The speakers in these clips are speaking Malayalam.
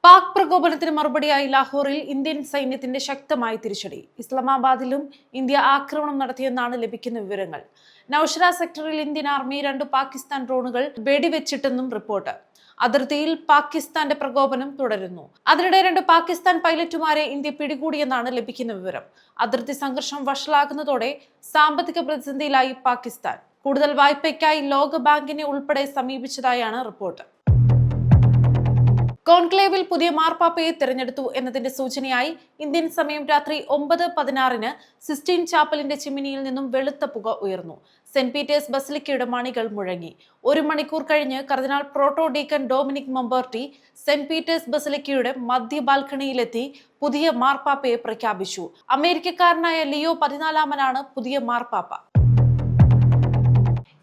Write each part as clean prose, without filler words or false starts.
പാക് പ്രകോപനത്തിന് മറുപടിയായി ലാഹോറിൽ ഇന്ത്യൻ സൈന്യത്തിന്റെ ശക്തമായ തിരിച്ചടി. ഇസ്ലാമാബാദിലും ഇന്ത്യ ആക്രമണം നടത്തിയെന്നാണ് ലഭിക്കുന്ന വിവരങ്ങൾ. നൌഷറ സെക്ടറിൽ ഇന്ത്യൻ ആർമി 2 പാകിസ്ഥാൻ ഡ്രോണുകൾ വെടിവെച്ചിട്ടെന്നും റിപ്പോർട്ട്. അതിർത്തിയിൽ പാകിസ്ഥാന്റെ പ്രകോപനം തുടരുന്നു. അതിനിടെ 2 പാകിസ്ഥാൻ പൈലറ്റുമാരെ ഇന്ത്യ പിടികൂടിയെന്നാണ് ലഭിക്കുന്ന വിവരം. അതിർത്തി സംഘർഷം വഷളാകുന്നതോടെ സാമ്പത്തിക പ്രതിസന്ധിയിലായി പാകിസ്ഥാൻ. കൂടുതൽ വായ്പയ്ക്കായി ലോക ബാങ്കിനെ ഉൾപ്പെടെ സമീപിച്ചതായാണ് റിപ്പോർട്ട്. കോൺക്ലേവിൽ പുതിയ മാർപ്പാപ്പയെ തിരഞ്ഞെടുത്തു എന്നതിന്റെ സൂചനയായി ഇന്ത്യൻ സമയം രാത്രി 9:16 സിസ്റ്റീൻ ചാപ്പലിന്റെ ചിമ്മിനിയിൽ നിന്നും വെളുത്ത പുക ഉയർന്നു. സെന്റ് പീറ്റേഴ്സ് ബസിലിക്കയുടെ മണികൾ മുഴങ്ങി. 1 മണിക്കൂർ കഴിഞ്ഞ് cardinal protodeacon Dominique Mamberti Saint Peter's ബസിലിക്കയുടെ മധ്യ ബാൽക്കണിയിലെത്തി പുതിയ മാർപ്പാപ്പയെ പ്രഖ്യാപിച്ചു. അമേരിക്കക്കാരനായ ലിയോ 14 പുതിയ മാർപ്പാപ്പ.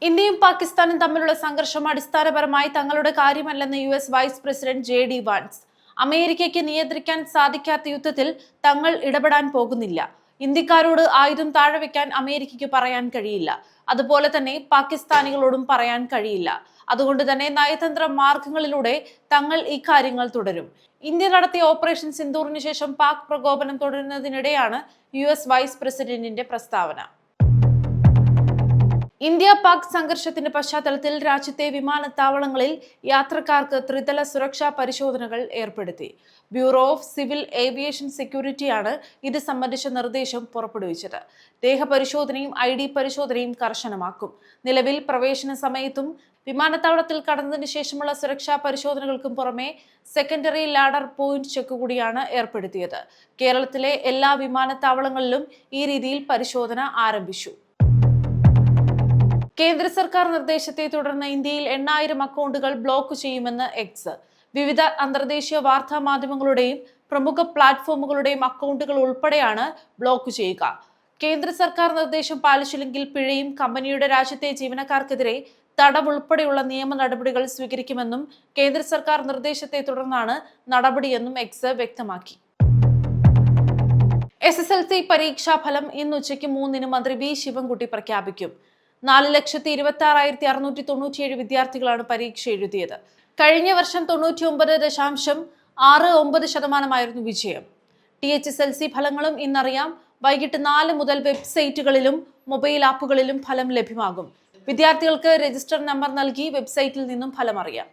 ഇന്ത്യയും പാകിസ്ഥാനും തമ്മിലുള്ള സംഘർഷം അടിസ്ഥാനപരമായി തങ്ങളുടെ കാര്യമല്ലെന്ന് US vice president JD Vance. അമേരിക്കയ്ക്ക് നിയന്ത്രിക്കാൻ സാധിക്കാത്ത യുദ്ധത്തിൽ തങ്ങൾ ഇടപെടാൻ പോകുന്നില്ല. ഇന്ത്യക്കാരോട് ആയുധം താഴെ വെക്കാൻ അമേരിക്കയ്ക്ക് പറയാൻ കഴിയില്ല. അതുപോലെ തന്നെ പാകിസ്ഥാനികളോടും പറയാൻ കഴിയില്ല. അതുകൊണ്ട് തന്നെ നയതന്ത്ര മാർഗങ്ങളിലൂടെ തങ്ങൾ ഈ കാര്യങ്ങൾ തുടരും. ഇന്ത്യ നടത്തിയ ഓപ്പറേഷൻ സിന്ദൂറിന് ശേഷം പാക് പ്രകോപനം തുടരുന്നതിനിടെയാണ് US വൈസ് പ്രസിഡന്റിന്റെ പ്രസ്താവന. ഇന്ത്യ പാക് സംഘർഷത്തിന്റെ പശ്ചാത്തലത്തിൽ രാജ്യത്തെ വിമാനത്താവളങ്ങളിൽ യാത്രക്കാർക്ക് ത്രിതല സുരക്ഷാ പരിശോധനകൾ ഏർപ്പെടുത്തി. ബ്യൂറോ ഓഫ് സിവിൽ ഏവിയേഷൻ സെക്യൂരിറ്റിയാണ് ഇത് സംബന്ധിച്ച നിർദ്ദേശം പുറപ്പെടുവിച്ചത്. ദേഹപരിശോധനയും ID പരിശോധനയും കർശനമാക്കും. നിലവിൽ പ്രവേശന സമയത്തും വിമാനത്താവളത്തിൽ കടന്നതിന് ശേഷമുള്ള സുരക്ഷാ പരിശോധനകൾക്കും പുറമെ സെക്കൻഡറി ലാഡർ പോയിന്റ് ചെക്ക് കൂടിയാണ് ഏർപ്പെടുത്തിയത്. കേരളത്തിലെ എല്ലാ വിമാനത്താവളങ്ങളിലും ഈ രീതിയിൽ പരിശോധന ആരംഭിച്ചു. കേന്ദ്ര സർക്കാർ നിർദ്ദേശത്തെ തുടർന്ന് ഇന്ത്യയിൽ 8000 അക്കൗണ്ടുകൾ ബ്ലോക്ക് ചെയ്യുമെന്ന് എക്സ്. വിവിധ അന്തർദേശീയ വാർത്താ മാധ്യമങ്ങളുടെയും പ്രമുഖ പ്ലാറ്റ്ഫോമുകളുടെയും അക്കൗണ്ടുകൾ ഉൾപ്പെടെയാണ് ബ്ലോക്ക് ചെയ്യുക. കേന്ദ്ര സർക്കാർ നിർദ്ദേശം പാലിച്ചില്ലെങ്കിൽ പിഴയും കമ്പനിയുടെ രാജ്യത്തെ ജീവനക്കാർക്കെതിരെ തടവ് ഉൾപ്പെടെയുള്ള നിയമ നടപടികൾ സ്വീകരിക്കുമെന്നും കേന്ദ്ര സർക്കാർ നിർദ്ദേശത്തെ തുടർന്നാണ് നടപടിയെന്നും എക്സ് വ്യക്തമാക്കി. SSLC പരീക്ഷാ ഫലം ഇന്ന് ഉച്ചയ്ക്ക് 3 മന്ത്രി V ശിവൻകുട്ടി പ്രഖ്യാപിക്കും. 4,26,697 വിദ്യാർത്ഥികളാണ് പരീക്ഷ എഴുതിയത്. കഴിഞ്ഞ വർഷം 99.69% വിജയം. THSLC ഫലങ്ങളും ഇന്നറിയാം. വൈകിട്ട് 4 മുതൽ വെബ്സൈറ്റുകളിലും മൊബൈൽ ആപ്പുകളിലും ഫലം ലഭ്യമാകും. വിദ്യാർത്ഥികൾക്ക് രജിസ്റ്റർ നമ്പർ നൽകി വെബ്സൈറ്റിൽ നിന്നും ഫലം അറിയാം.